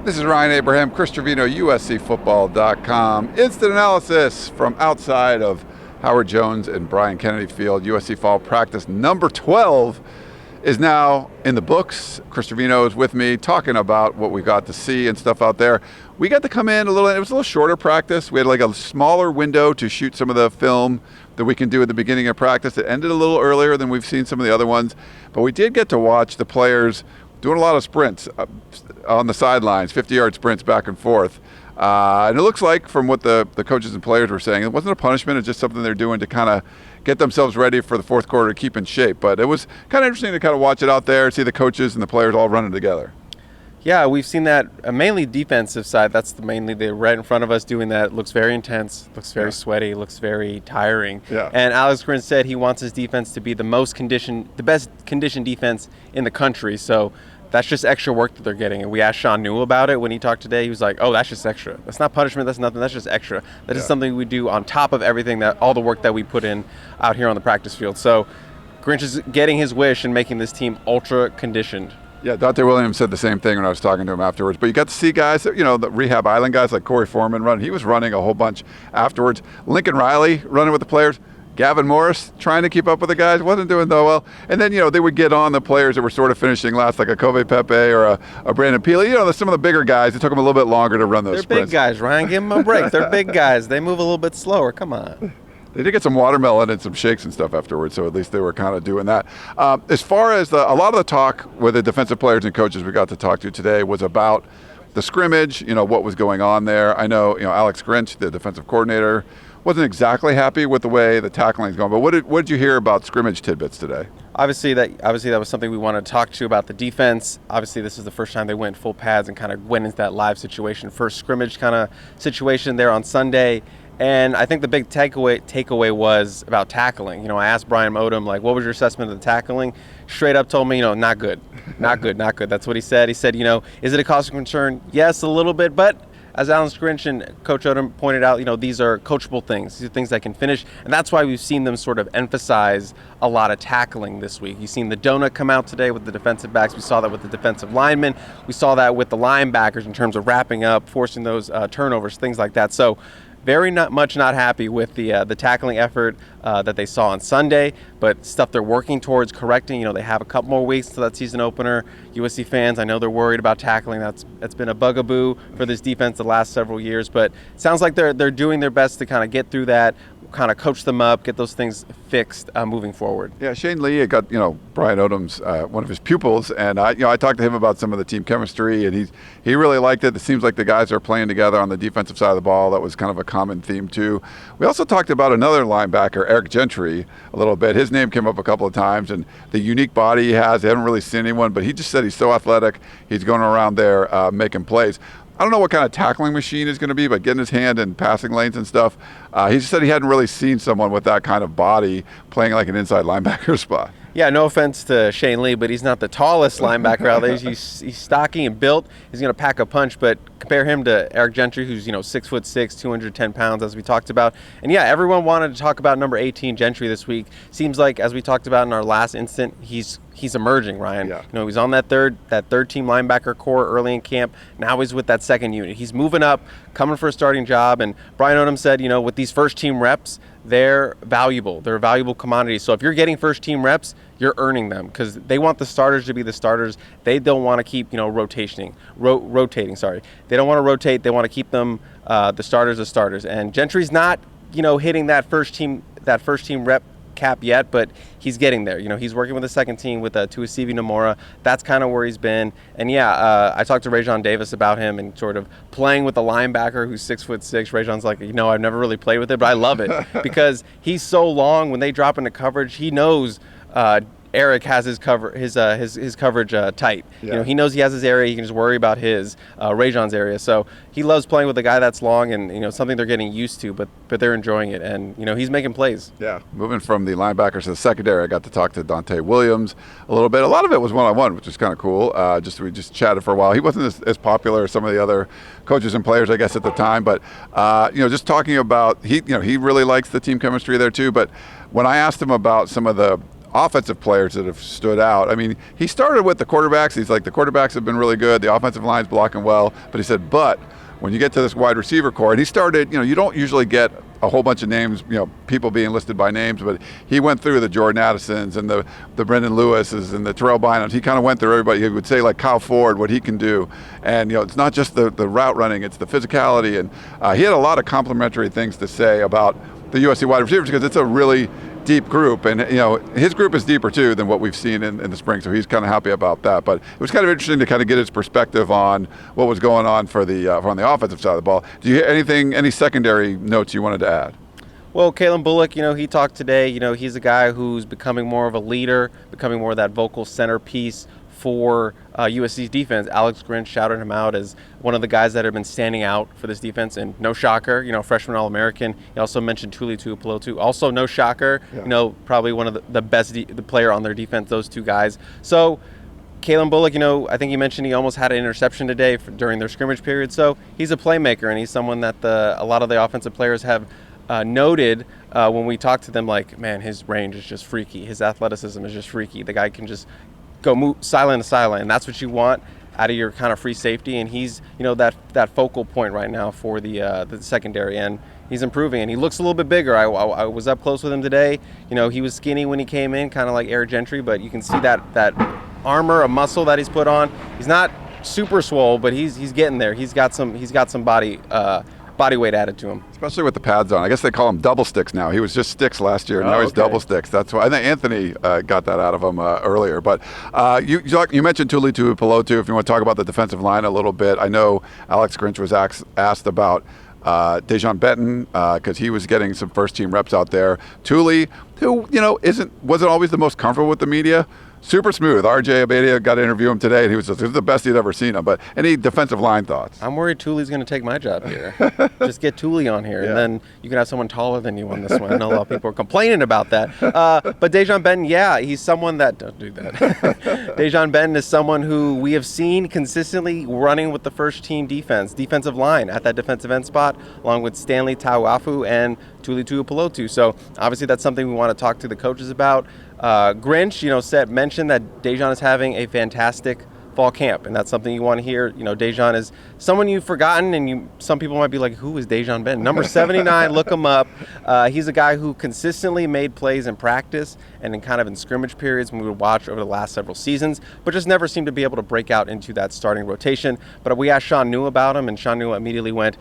This is Ryan Abraham, Chris Trevino, USCFootball.com. Instant analysis from outside of Howard Jones and Brian Kennedy Field. USC fall practice number 12 is now in the books. Chris Trevino is with me talking about what we got to see and stuff out there. We got to come in it was a little shorter practice. We had like a smaller window to shoot some of the film that we can do at the beginning of practice. It ended a little earlier than we've seen some of the other ones, but we did get to watch the players doing a lot of sprints on the sidelines, 50-yard sprints back and forth. And it looks like, from what the coaches and players were saying, it wasn't a punishment. It's just something they're doing to kind of get themselves ready for the fourth quarter to keep in shape. But it was kind of interesting to kind of watch it out there, see the coaches and the players all running together. Yeah, we've seen that mainly defensive side. That's mainly they're right in front of us doing that. It looks very intense, looks very sweaty, looks very tiring. Yeah. And Alex Grinch said he wants his defense to be the best conditioned defense in the country. So that's just extra work that they're getting. And we asked Sean Newell about it when he talked today. He was like, oh, that's just extra. That's not punishment. That's nothing. That's just extra. That is something we do on top of everything, all the work that we put in out here on the practice field. So Grinch is getting his wish and making this team ultra conditioned. Yeah, Dante Williams said the same thing when I was talking to him afterwards. But you got to see guys, the rehab island guys like Corey Foreman run. He was running a whole bunch afterwards. Lincoln Riley running with the players. Gavin Morris trying to keep up with the guys, wasn't doing that well. And then, they would get on the players that were sort of finishing last, like a Kobe Pepe or a Brandon Peely. Some of the bigger guys, it took them a little bit longer to run those sprints. They're big guys, Ryan. Give them a break. They're big guys. They move a little bit slower. Come on. They did get some watermelon and some shakes and stuff afterwards, so at least they were kind of doing that. As far as a lot of the talk with the defensive players and coaches we got to talk to today was about the scrimmage, what was going on there. I know, Alex Grinch, the defensive coordinator, wasn't exactly happy with the way the tackling is going. But what did you hear about scrimmage tidbits today? Obviously that was something we wanted to talk to about the defense. Obviously, this is the first time they went full pads and kind of went into that live situation, first scrimmage kind of situation there on Sunday. And I think the big takeaway was about tackling. I asked Brian Odom, what was your assessment of the tackling? Straight up told me, not good. Not good. That's what he said. He said, is it a cause of concern? Yes, a little bit, but as Alex Grinch and Coach Odom pointed out, these are coachable things. These are things that can finish, and that's why we've seen them sort of emphasize a lot of tackling this week. You've seen the donut come out today with the defensive backs. We saw that with the defensive linemen. We saw that with the linebackers in terms of wrapping up, forcing those turnovers, things like that. So very much not happy with the tackling effort that they saw on Sunday, but stuff they're working towards correcting. They have a couple more weeks to that season opener. USC fans, I know they're worried about tackling. That's been a bugaboo for this defense the last several years, but it sounds like they're doing their best to kind of get through that, kind of coach them up, get those things fixed moving forward. Yeah, Shane Lee got Brian Odom's one of his pupils, and I talked to him about some of the team chemistry, and he really liked it. It seems like the guys are playing together on the defensive side of the ball. That was kind of a common theme too. We also talked about another linebacker, Eric Gentry, a little bit. His name came up a couple of times, and the unique body he has. They haven't really seen anyone, but he just said he's so athletic. He's going around there making plays. I don't know what kind of tackling machine is going to be, but getting his hand in passing lanes and stuff, he just said he hadn't really seen someone with that kind of body playing like an inside linebacker spot. Yeah, no offense to Shane Lee, but he's not the tallest linebacker out there. He's stocky and built. He's going to pack a punch, but compare him to Eric Gentry, who's 6'6", 210 pounds, as we talked about. And yeah, everyone wanted to talk about number 18 Gentry this week. Seems like, as we talked about in our last instant, he's emerging, Ryan. Yeah. He was on that third team linebacker core early in camp. Now he's with that second unit. He's moving up, coming for a starting job. And Brian Odom said, with these first team reps, they're valuable. They're a valuable commodity. So if you're getting first team reps, you're earning them, because they want the starters to be the starters. They don't want to keep rotating. They don't want to rotate. They want to keep them the starters as starters. And Gentry's not hitting that first team rep cap yet, but he's getting there. He's working with the second team with Tuasivi Nomura. That's kind of where he's been. And I talked to Rajon Davis about him and sort of playing with the linebacker who's 6'6". Rajon's like, I've never really played with it, but I love it because he's so long. When they drop into coverage, he knows Eric has his coverage tight. Yeah. He knows he has his area. He can just worry about his Rajon's area. So he loves playing with a guy that's long, and something they're getting used to. But they're enjoying it, and he's making plays. Yeah. Moving from the linebackers to the secondary, I got to talk to Dante Williams a little bit. A lot of it was one-on-one, which was kind of cool. We just chatted for a while. He wasn't as popular as some of the other coaches and players, I guess, at the time. But just talking about he really likes the team chemistry there too. But when I asked him about some of the offensive players that have stood out. I mean, he started with the quarterbacks. He's like, the quarterbacks have been really good. The offensive line's blocking well. But he said, but when you get to this wide receiver core, and he started, you don't usually get a whole bunch of names, people being listed by names, but he went through the Jordan Addisons and the Brendan Lewises and the Terrell Bynums. He kind of went through everybody. He would say, like, Kyle Ford, what he can do. And, it's not just the route running, it's the physicality. And he had a lot of complimentary things to say about the USC wide receivers because it's a really deep group, and his group is deeper too than what we've seen in the spring, so he's kind of happy about that. But it was kind of interesting to kind of get his perspective on what was going on for on the offensive side of the ball. Do you hear any secondary notes you wanted to add? Well, Kalen Bullock, he talked today. He's a guy who's becoming more of a leader, becoming more of that vocal centerpiece for USC's defense. Alex Grinch shouted him out as one of the guys that have been standing out for this defense, and no shocker, freshman All-American. He also mentioned Tuli Tuipulotu, also no shocker, probably one of the best the player on their defense, those two guys. So Kalen Bullock, I think he mentioned he almost had an interception today during their scrimmage period. So he's a playmaker, and he's someone that a lot of the offensive players have noted when we talk to them, like, man, his range is just freaky. His athleticism is just freaky. The guy can just go move sideline to sideline, and that's what you want out of your kind of free safety. And he's, that focal point right now for the secondary, and he's improving, and he looks a little bit bigger. I was up close with him today. He was skinny when he came in, kind of like Eric Gentry, but you can see that armor, a muscle that he's put on. He's not super swole, but he's getting there. He's got some body weight added to him. Especially with the pads on. I guess they call him double sticks now. He was just sticks last year, and now he's double sticks. That's why I think Anthony got that out of him earlier. But you mentioned Tuli Tuipulotu. If you want to talk about the defensive line a little bit, I know Alex Grinch was asked about Dejon Benton because he was getting some first-team reps out there. Tuli, who wasn't always the most comfortable with the media. Super smooth. RJ Abadia got to interview him today, and he was the best he'd ever seen him. But any defensive line thoughts? I'm worried Tuli's going to take my job here. Just get Tuli on here, and then you can have someone taller than you on this one. I know a lot of people are complaining about that. But Dejon Benton, he's someone that – don't do that. Dejon Benton is someone who we have seen consistently running with the first-team defensive line at that defensive end spot, along with Stanley Tauafu and Tuli Tuipulotu. So obviously that's something we want to talk to the coaches about. Grinch, mentioned that Dejon is having a fantastic fall camp, and that's something you want to hear. Dejon is someone you've forgotten, and some people might be like, who is Dejon Benton? Number 79, look him up. He's a guy who consistently made plays in practice and in scrimmage periods when we would watch over the last several seasons, but just never seemed to be able to break out into that starting rotation. But we asked Sean New about him, and Sean New immediately went,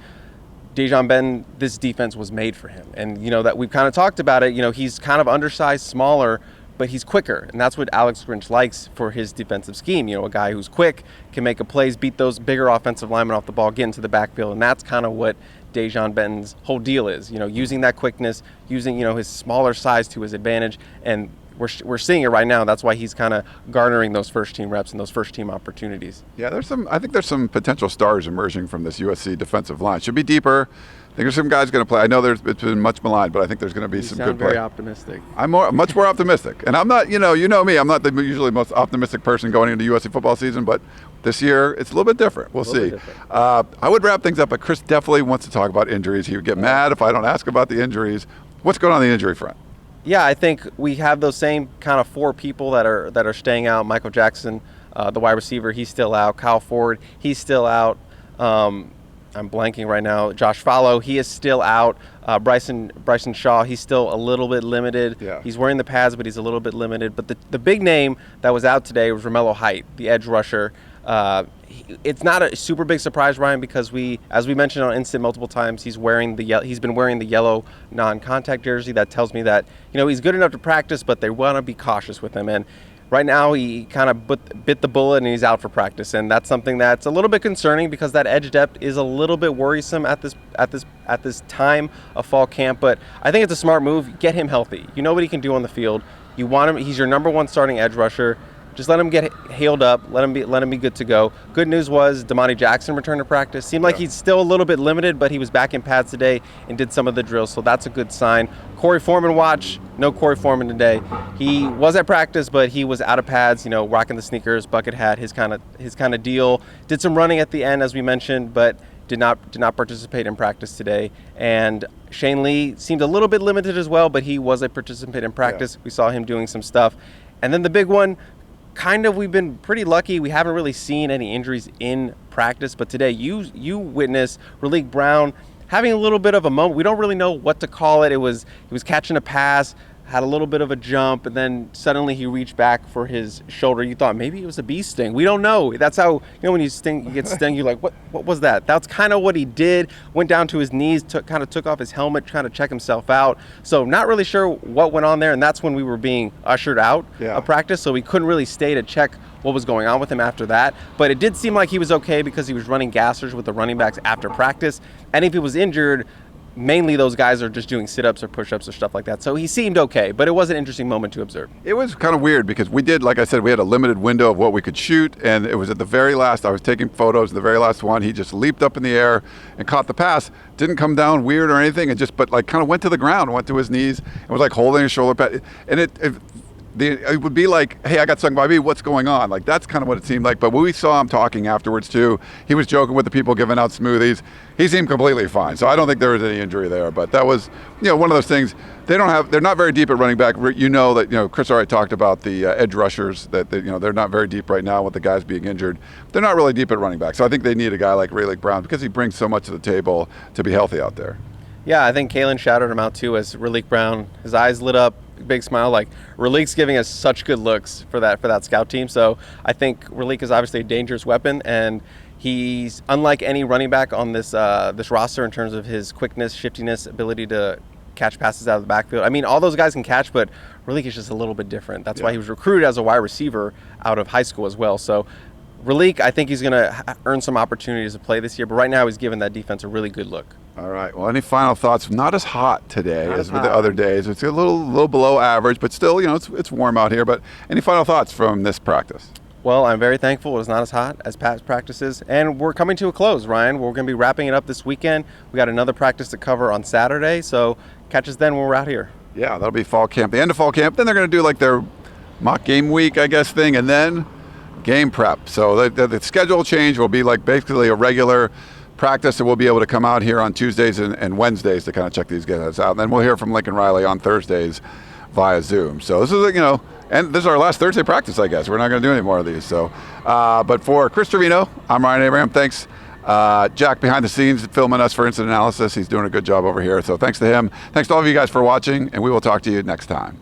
Dejon Benton, this defense was made for him. And, that we've kind of talked about it, he's kind of undersized, smaller, but he's quicker, and that's what Alex Grinch likes for his defensive scheme. A guy who's quick, can make plays, beat those bigger offensive linemen off the ball, get into the backfield, and that's kind of what Dejon Benton's whole deal is. Using that quickness, using his smaller size to his advantage, and we're seeing it right now. That's why he's kind of garnering those first team reps and those first team opportunities. Yeah, I think there's some potential stars emerging from this USC defensive line. Should be deeper. I think there's some guys going to play. I know it's been much maligned, but I think there's going to be some good play. You sound very optimistic. I'm much more optimistic. And I'm not, you know me, I'm not the usually most optimistic person going into USC football season, but this year it's a little bit different. We'll see. I would wrap things up, but Chris definitely wants to talk about injuries. He would get mad if I don't ask about the injuries. What's going on the injury front? Yeah, I think we have those same kind of four people that are staying out. Michael Jackson, the wide receiver, he's still out. Kyle Ford, he's still out. I'm blanking right now. Josh Fallow, he is still out. Bryson Shaw, he's still a little bit limited. Yeah. He's wearing the pads, but he's a little bit limited. But the big name that was out today was Romello Height, the edge rusher. It's not a super big surprise, Ryan, because as we mentioned on Instant multiple times, he's been wearing the yellow non-contact jersey. That tells me that he's good enough to practice, but they want to be cautious with him. And right now, he kind of bit the bullet, and he's out for practice, and that's something that's a little bit concerning because that edge depth is a little bit worrisome at this time of fall camp. But I think it's a smart move. Get him healthy. You know what he can do on the field. You want him. He's your number one starting edge rusher. Just let him get healed up. Let him be good to go. Good news was Damani Jackson returned to practice. Seemed like he's still a little bit limited, but he was back in pads today and did some of the drills, so that's a good sign. Corey Foreman watch. No Corey Foreman today. He was at practice, but he was out of pads. Rocking the sneakers, bucket hat, his kind of deal. Did some running at the end, as we mentioned, but did not participate in practice today. And Shane Lee seemed a little bit limited as well, but he was a participant in practice. We saw him doing some stuff. And then the big one, we've been pretty lucky. We haven't really seen any injuries in practice, but today you witnessed Raleek Brown having a little bit of a moment. We don't really know what to call it. He was catching a pass, had a little bit of a jump, and then suddenly he reached back for his shoulder. You thought maybe it was a bee sting. We don't know. That's how, when you get stung, you're like, what was that? That's kind of what he did. Went down to his knees, took off his helmet, trying to check himself out. So not really sure what went on there, and that's when we were being ushered out of practice, so we couldn't really stay to check what was going on with him after that. But it did seem like he was okay because he was running gassers with the running backs after practice. And if he was injured, mainly those guys are just doing sit-ups or push-ups or stuff like that. So he seemed okay, but it was an interesting moment to observe. It was kind of weird because we did, like I said, we had a limited window of what we could shoot, and it was at the very last, I was taking photos, the very last one, he just leaped up in the air and caught the pass. Didn't come down weird or anything, but kind of went to the ground, went to his knees, and was like holding his shoulder pad. And it would be like, hey, I got stung by a bee, what's going on? Like, that's kind of what it seemed like. But when we saw him talking afterwards too, he was joking with the people giving out smoothies. He seemed completely fine. So I don't think there was any injury there. But that was, one of those things. They're not very deep at running back. That, Chris already talked about the edge rushers, that they're not very deep right now with the guys being injured. They're not really deep at running back. So I think they need a guy like Raleek Brown because he brings so much to the table to be healthy out there. Yeah, I think Kalen shouted him out too as Raleek Brown, his eyes lit up, big smile, like Raleek's giving us such good looks for that scout team. So I think Raleek is obviously a dangerous weapon, and he's unlike any running back on this roster in terms of his quickness, shiftiness, ability to catch passes out of the backfield. I mean, all those guys can catch, but Raleek is just a little bit different. That's why he was recruited as a wide receiver out of high school as well. So Raleek, I think he's going to earn some opportunities to play this year, but right now he's giving that defense a really good look. All right. Well, any final thoughts? Not as hot today as with the other days. It's a little below average, but still, it's warm out here. But any final thoughts from this practice? Well, I'm very thankful it's not as hot as past practices, and we're coming to a close, Ryan. We're going to be wrapping it up this weekend. We got another practice to cover on Saturday, so catch us then when we're out here. Yeah, that'll be fall camp, the end of fall camp. Then they're going to do like their mock game week, I guess, thing, and then game prep. So the schedule change will be like basically a regular practice, and we'll be able to come out here on Tuesdays and Wednesdays to kind of check these guys out. And then we'll hear from Lincoln Riley on Thursdays via Zoom. So this is, and this is our last Thursday practice, I guess. We're not going to do any more of these. So, but for Chris Trevino, I'm Ryan Abraham. Thanks, Jack, behind the scenes, filming us for Instant Analysis. He's doing a good job over here. So thanks to him. Thanks to all of you guys for watching, and we will talk to you next time.